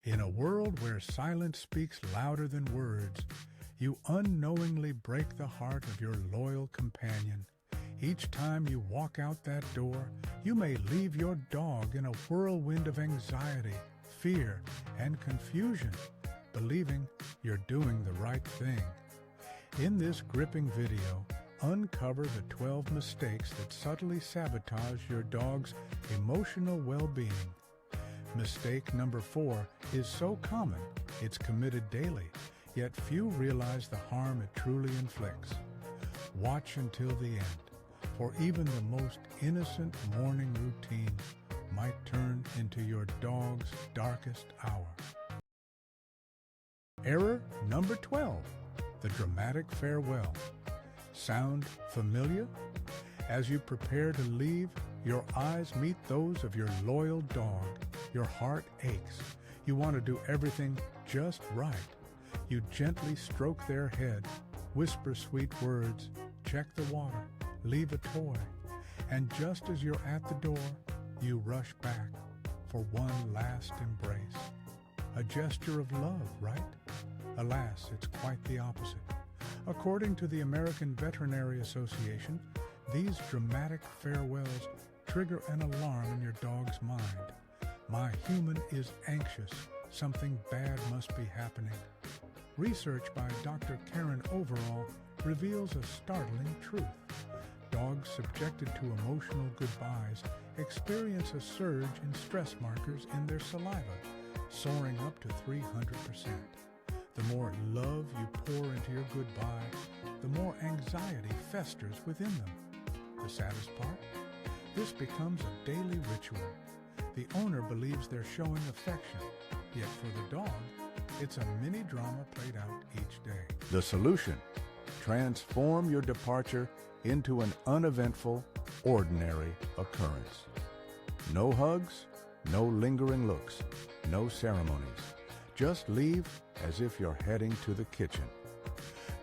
In a world where silence speaks louder than words, you unknowingly break the heart of your loyal companion. Each time you walk out that door, you may leave your dog in a whirlwind of anxiety, fear, and confusion, believing you're doing the right thing. In this gripping video, uncover the 12 mistakes that subtly sabotage your dog's emotional well-being. Mistake number 4 is so common, it's committed daily, yet few realize the harm it truly inflicts. Watch until the end, for even the most innocent morning routine might turn into your dog's darkest hour. Error number 12, the dramatic farewell. Sound familiar? As you prepare to leave, your eyes meet those of your loyal dog. Your heart aches. You want to do everything just right. You gently stroke their head, whisper sweet words, check the water, leave a toy, and just as you're at the door, you rush back for one last embrace. A gesture of love, right? Alas, it's quite the opposite. According to the American Veterinary Association, these dramatic farewells trigger an alarm in your dog's mind. My human is anxious. Something bad must be happening. Research by Dr. Karen Overall reveals a startling truth. Dogs subjected to emotional goodbyes experience a surge in stress markers in their saliva, soaring up to 300%. The more love you pour into your goodbye, the more anxiety festers within them. The saddest part? This becomes a daily ritual. The owner believes they're showing affection, yet for the dog, it's a mini drama played out each day. The solution: transform your departure into an uneventful, ordinary occurrence. No hugs, no lingering looks, no ceremonies. Just leave as if you're heading to the kitchen.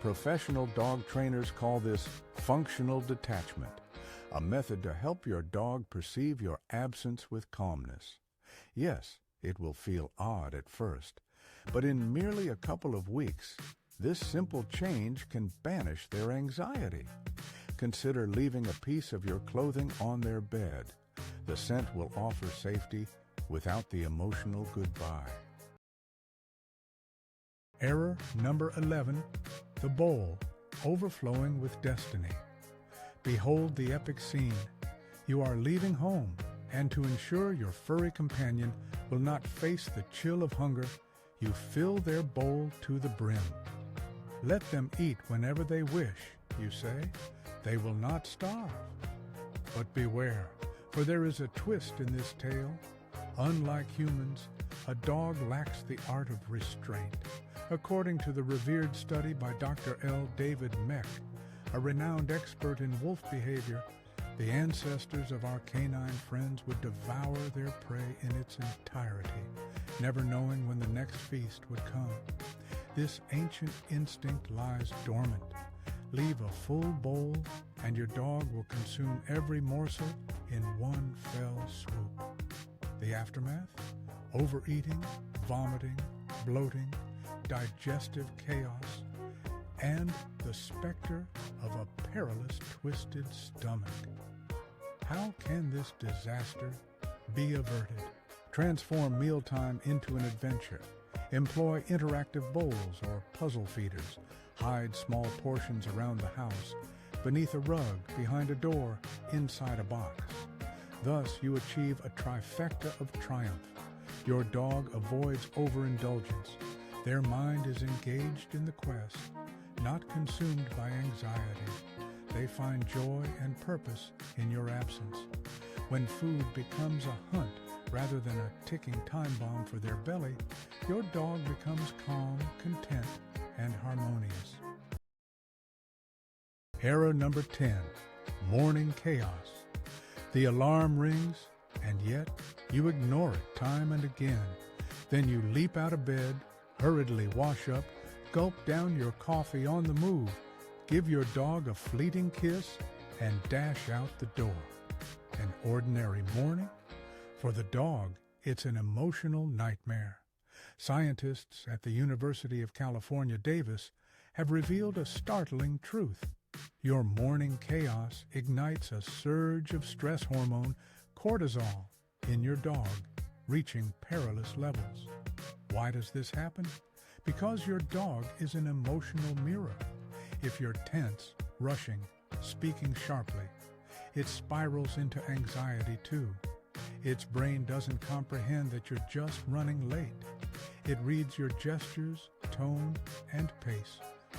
Professional dog trainers call this functional detachment, a method to help your dog perceive your absence with calmness. Yes, it will feel odd at first, but in merely a couple of weeks, this simple change can banish their anxiety. Consider leaving a piece of your clothing on their bed. The scent will offer safety without the emotional goodbye. Error number 11, the bowl, overflowing with destiny. Behold the epic scene. You are leaving home, and to ensure your furry companion will not face the chill of hunger, you fill their bowl to the brim. Let them eat whenever they wish, you say. They will not starve. But beware, for there is a twist in this tale. Unlike humans, a dog lacks the art of restraint. According to the revered study by Dr. L. David Meck, a renowned expert in wolf behavior, the ancestors of our canine friends would devour their prey in its entirety, never knowing when the next feast would come. This ancient instinct lies dormant. Leave a full bowl, and your dog will consume every morsel in one fell swoop. The aftermath? Overeating, vomiting, bloating, digestive chaos, and the specter of a perilous twisted stomach. How can this disaster be averted? Transform mealtime into an adventure. Employ interactive bowls or puzzle feeders. Hide small portions around the house, beneath a rug, behind a door, inside a box. Thus you achieve a trifecta of triumph. Your dog avoids overindulgence. Their mind is engaged in the quest, not consumed by anxiety. They find joy and purpose in your absence. When food becomes a hunt rather than a ticking time bomb for their belly, your dog becomes calm, content, and harmonious. Error number 10, morning chaos. The alarm rings, and yet you ignore it time and again. Then you leap out of bed, hurriedly wash up, gulp down your coffee on the move, give your dog a fleeting kiss, and dash out the door. An ordinary morning? For the dog, it's an emotional nightmare. Scientists at the University of California, Davis have revealed a startling truth. Your morning chaos ignites a surge of stress hormone, cortisol, in your dog, reaching perilous levels. Why does this happen? Because your dog is an emotional mirror. If you're tense, rushing, speaking sharply, it spirals into anxiety too. Its brain doesn't comprehend that you're just running late. It reads your gestures, tone, and pace,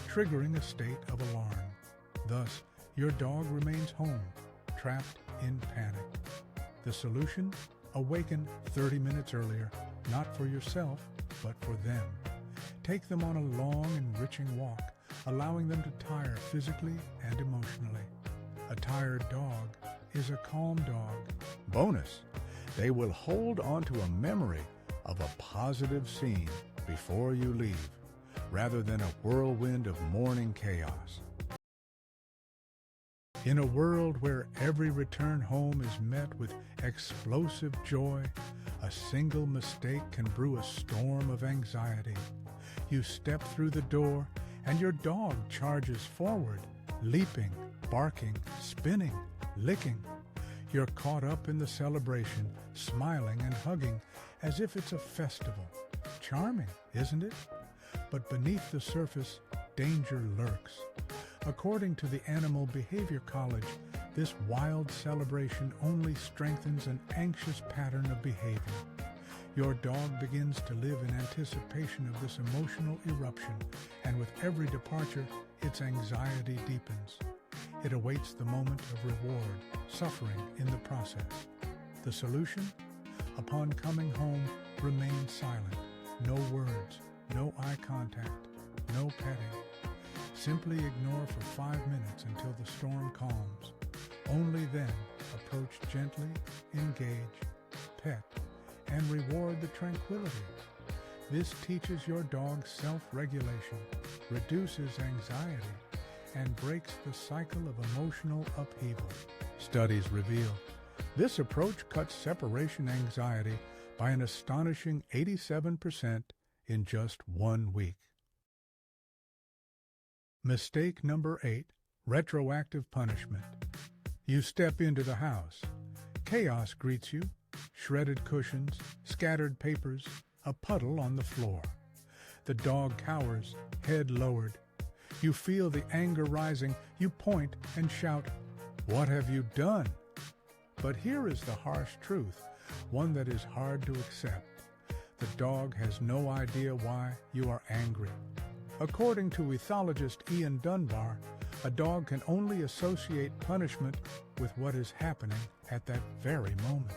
triggering a state of alarm. Thus, your dog remains home, trapped in panic. The solution? Awaken 30 minutes earlier, not for yourself, but for them. Take them on a long, enriching walk, allowing them to tire physically and emotionally. A tired dog is a calm dog. Bonus, they will hold on to a memory of a positive scene before you leave, rather than a whirlwind of morning chaos. In a world where every return home is met with explosive joy, a single mistake can brew a storm of anxiety. You step through the door and your dog charges forward, leaping, barking, spinning, licking. You're caught up in the celebration, smiling and hugging as if it's a festival. Charming, isn't it? But beneath the surface, danger lurks. According to the Animal Behavior College, this wild celebration only strengthens an anxious pattern of behavior. Your dog begins to live in anticipation of this emotional eruption, and with every departure, its anxiety deepens. It awaits the moment of reward, suffering in the process. The solution? Upon coming home, remain silent. No words, no eye contact, no petting. Simply ignore for 5 minutes until the storm calms. Only then approach gently, engage, pet, and reward the tranquility. This teaches your dog self-regulation, reduces anxiety, and breaks the cycle of emotional upheaval. Studies reveal this approach cuts separation anxiety by an astonishing 87% in just 1 week. Mistake number 8, retroactive punishment. You step into the house. Chaos greets you. Shredded cushions, scattered papers, a puddle on the floor. The dog cowers, head lowered. You feel the anger rising. You point and shout, "What have you done?" But here is the harsh truth, one that is hard to accept. The dog has no idea why you are angry. According to ethologist Ian Dunbar, a dog can only associate punishment with what is happening at that very moment.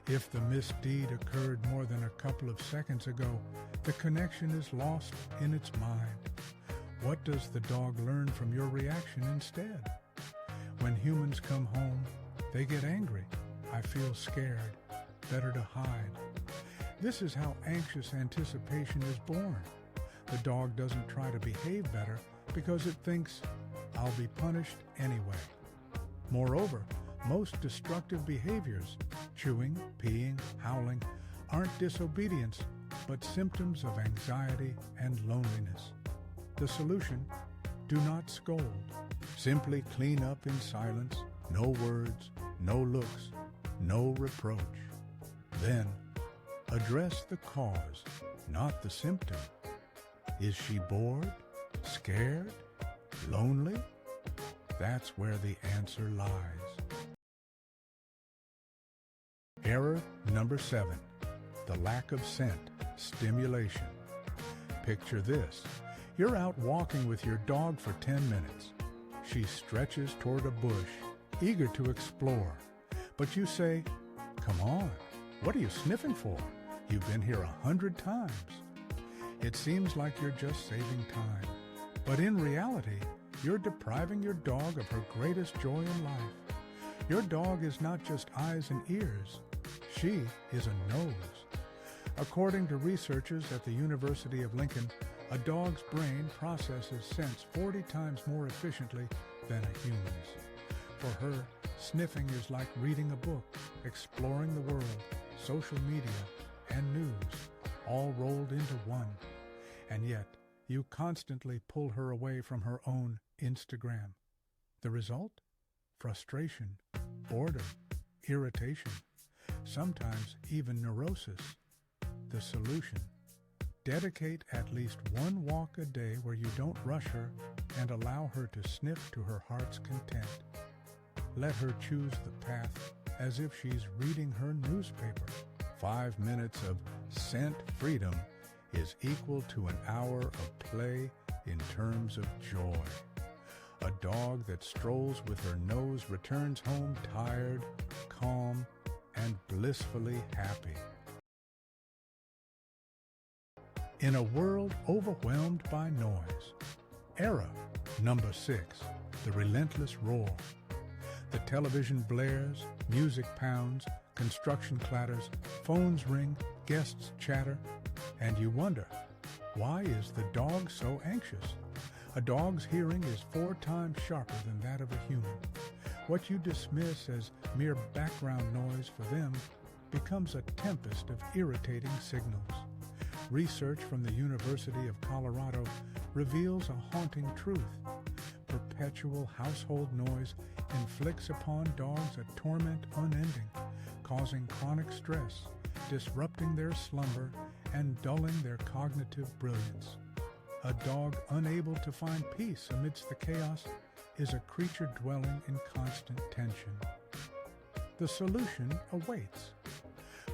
If the misdeed occurred more than a couple of seconds ago, the connection is lost in its mind. What does the dog learn from your reaction instead? When humans come home, they get angry. I feel scared. Better to hide. This is how anxious anticipation is born. The dog doesn't try to behave better because it thinks, "I'll be punished anyway." Moreover, most destructive behaviors, chewing, peeing, howling, aren't disobedience, but symptoms of anxiety and loneliness. The solution? Do not scold. Simply clean up in silence, no words, no looks, no reproach. Then, address the cause, not the symptom. Is she bored? Scared? Lonely? That's where the answer lies. Error number 7, the lack of scent, stimulation. Picture this. You're out walking with your dog for 10 minutes. She stretches toward a bush, eager to explore. But you say, "Come on, what are you sniffing for? You've been here 100 times. It seems like you're just saving time. But in reality, you're depriving your dog of her greatest joy in life. Your dog is not just eyes and ears. She is a nose. According to researchers at the University of Lincoln, a dog's brain processes scents 40 times more efficiently than a human's. For her, sniffing is like reading a book, exploring the world, social media, and news, all rolled into one, and yet you constantly pull her away from her own Instagram. The result? Frustration, boredom, irritation, sometimes even neurosis. The solution? Dedicate at least one walk a day where you don't rush her and allow her to sniff to her heart's content. Let her choose the path as if she's reading her newspaper. 5 minutes of scent freedom is equal to an hour of play in terms of joy. A dog that strolls with her nose returns home tired, calm, and blissfully happy. In a world overwhelmed by noise, era number 6, the relentless roar. The television blares, music pounds, construction clatters, phones ring, guests chatter, and you wonder, why is the dog so anxious? A dog's hearing is 4 times sharper than that of a human. What you dismiss as mere background noise for them becomes a tempest of irritating signals. Research from the University of Colorado reveals a haunting truth. Perpetual household noise inflicts upon dogs a torment unending, causing chronic stress, disrupting their slumber, and dulling their cognitive brilliance. A dog unable to find peace amidst the chaos is a creature dwelling in constant tension. The solution awaits.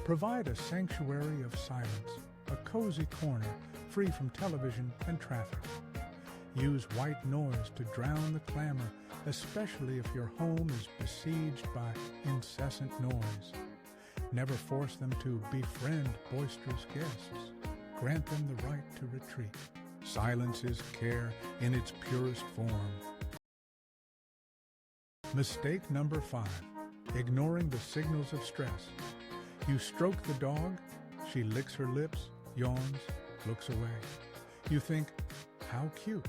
Provide a sanctuary of silence, a cozy corner free from television and traffic. Use white noise to drown the clamor, especially if your home is besieged by incessant noise. Never force them to befriend boisterous guests. Grant them the right to retreat. Silence is care in its purest form. Mistake number 5, ignoring the signals of stress. You stroke the dog, she licks her lips, yawns, looks away. You think, how cute.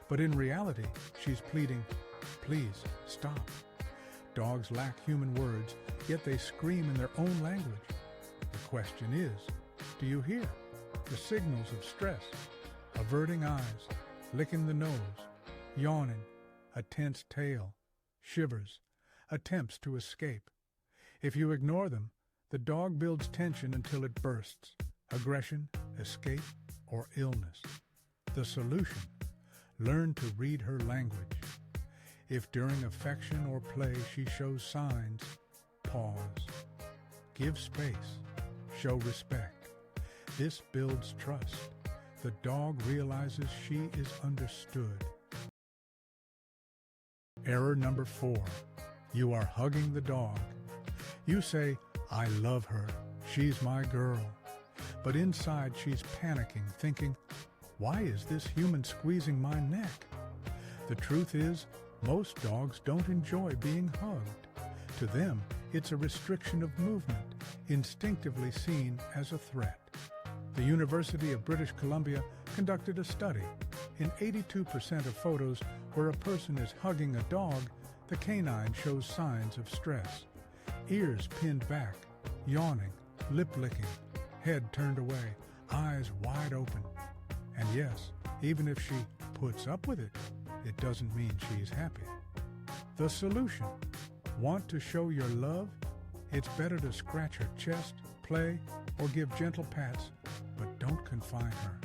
But in reality, she's pleading, please, stop. Dogs lack human words, yet they scream in their own language. The question is, do you hear the signals of stress? Averting eyes, licking the nose, yawning, a tense tail, shivers, attempts to escape. If you ignore them, the dog builds tension until it bursts, aggression, escape, or illness. The solution? Learn to read her language. If during affection or play she shows signs, pause. Give space. Show respect. This builds trust. The dog realizes she is understood. Error number 4. You are hugging the dog. You say, I love her. She's my girl. But inside she's panicking, thinking, why is this human squeezing my neck? The truth is, most dogs don't enjoy being hugged. To them, it's a restriction of movement, instinctively seen as a threat. The University of British Columbia conducted a study. In 82% of photos where a person is hugging a dog, the canine shows signs of stress. Ears pinned back, yawning, lip licking, head turned away, eyes wide open. And yes, even if she puts up with it, it doesn't mean she's happy. The solution? Want to show your love? It's better to scratch her chest, play, or give gentle pats, but don't confine her.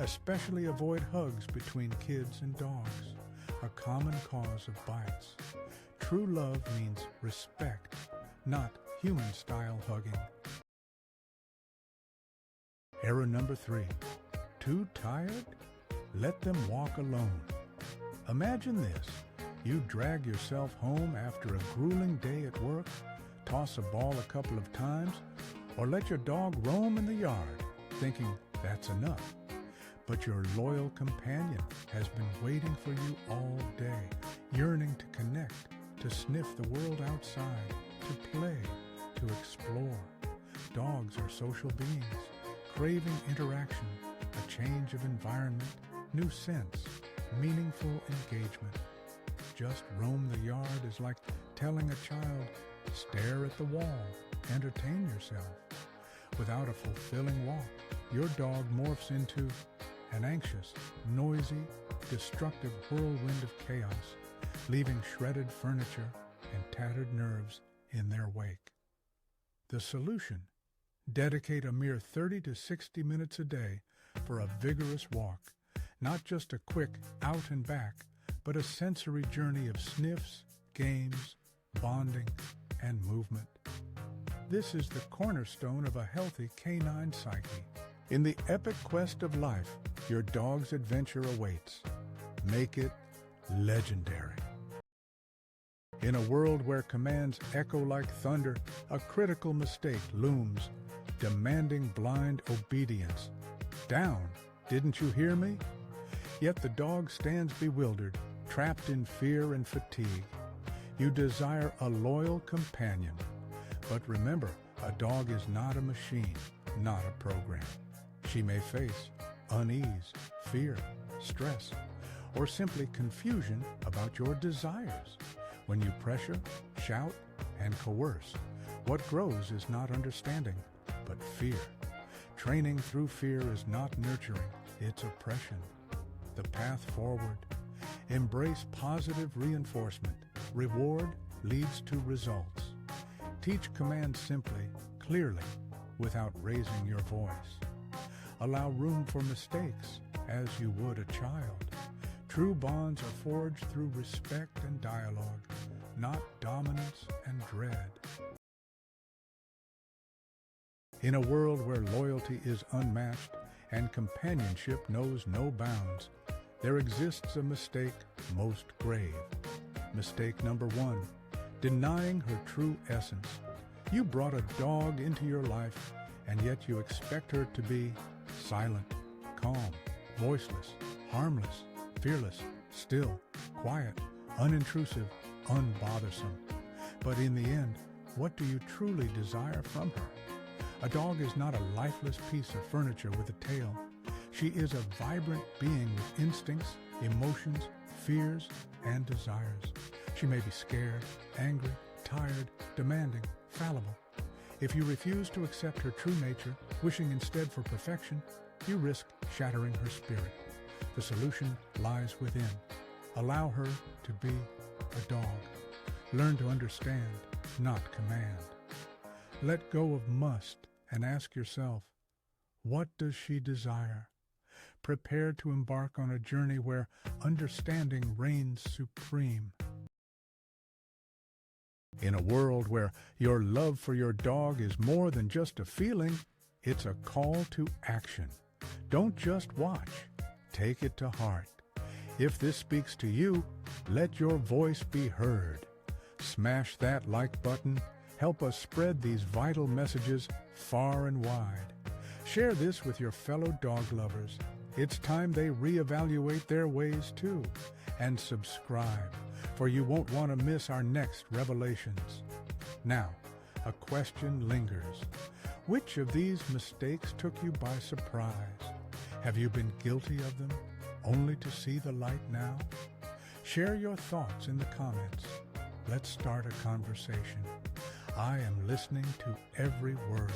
Especially avoid hugs between kids and dogs, a common cause of bites. True love means respect, not human-style hugging. Error number 3. Too tired? Let them walk alone. Imagine this. You drag yourself home after a grueling day at work, toss a ball a couple of times, or let your dog roam in the yard, thinking that's enough. But your loyal companion has been waiting for you all day, yearning to connect, to sniff the world outside, to play, to explore. Dogs are social beings, craving interaction, a change of environment, new scents, meaningful engagement. Just roam the yard is like telling a child, stare at the wall, entertain yourself. Without a fulfilling walk, your dog morphs into an anxious, noisy, destructive whirlwind of chaos, leaving shredded furniture and tattered nerves in their wake. The solution: dedicate a mere 30 to 60 minutes a day for a vigorous walk, not just a quick out and back, but a sensory journey of sniffs, games, bonding, and movement. This is the cornerstone of a healthy canine psyche. In the epic quest of life, your dog's adventure awaits. Make it legendary. In a world where commands echo like thunder, a critical mistake looms, demanding blind obedience. Down, didn't you hear me? Yet the dog stands bewildered, trapped in fear and fatigue. You desire a loyal companion. But remember, a dog is not a machine, not a program. She may face unease, fear, stress, or simply confusion about your desires. When you pressure, shout, and coerce, what grows is not understanding, but fear. Training through fear is not nurturing, it's oppression. The path forward: embrace positive reinforcement. Reward leads to results. Teach commands simply, clearly, without raising your voice. Allow room for mistakes, as you would a child. True bonds are forged through respect and dialogue, not dominance and dread. In a world where loyalty is unmatched and companionship knows no bounds, there exists a mistake most grave. Mistake number 1, denying her true essence. You brought a dog into your life, and yet you expect her to be silent, calm, voiceless, harmless, fearless, still, quiet, unintrusive, unbothersome. But in the end, what do you truly desire from her? A dog is not a lifeless piece of furniture with a tail. She is a vibrant being with instincts, emotions, fears, and desires. She may be scared, angry, tired, demanding, fallible. If you refuse to accept her true nature, wishing instead for perfection, you risk shattering her spirit. The solution lies within. Allow her to be a dog. Learn to understand, not command. Let go of must and ask yourself, what does she desire? Prepare to embark on a journey where understanding reigns supreme. In a world where your love for your dog is more than just a feeling, it's a call to action. Don't just watch, take it to heart. If this speaks to you, let your voice be heard. Smash that like button. Help us spread these vital messages far and wide. Share this with your fellow dog lovers. It's time they reevaluate their ways too. And subscribe, for you won't want to miss our next revelations. Now, a question lingers. Which of these mistakes took you by surprise? Have you been guilty of them, only to see the light now? Share your thoughts in the comments. Let's start a conversation. I am listening to every word.